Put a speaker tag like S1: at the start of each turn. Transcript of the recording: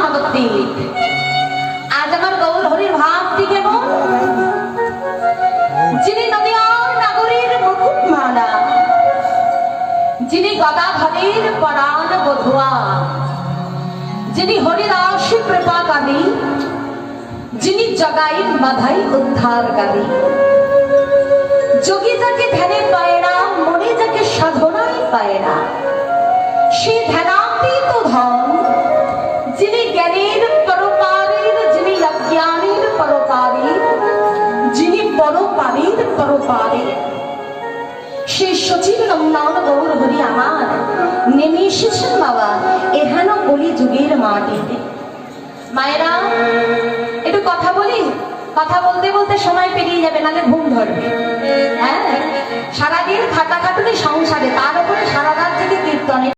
S1: নবদ্বীপ। আজ আমার গৌর হরির ভাবটি কেমন? যিনি নদিয়ার নাগরীর মুকুটমালা, যিনি গদাধরের পরাণ বধুয়া, যিনি হরিদাসী কৃপাকারী, যিনি জগাইন বাধাই উদ্ধারকারী। যোগী যাকে ধ্যানে পায় না, মনে যাকে সাধনায় পায় না, সেই ধ্যানাতীত ধন, যিনি জ্ঞানের পরপারের, যিনি অজ্ঞানের পরপারের, যিনি পরপারের পরপারের, সেই সচিব নন্দন গৌর হরি আমার নেমে এসেছেন বাবা এহেন কলি যুগের মাটিতে। মায়েরা একটু কথা বলি, কথা বলতে বলতে সময় পেরিয়ে যাবে, নাহলে ঘুম ধরবে। হ্যাঁ, সারাদিন খাটাখাটুনি সংসারে, তার উপরে সারা রাত থেকে কীর্তনে।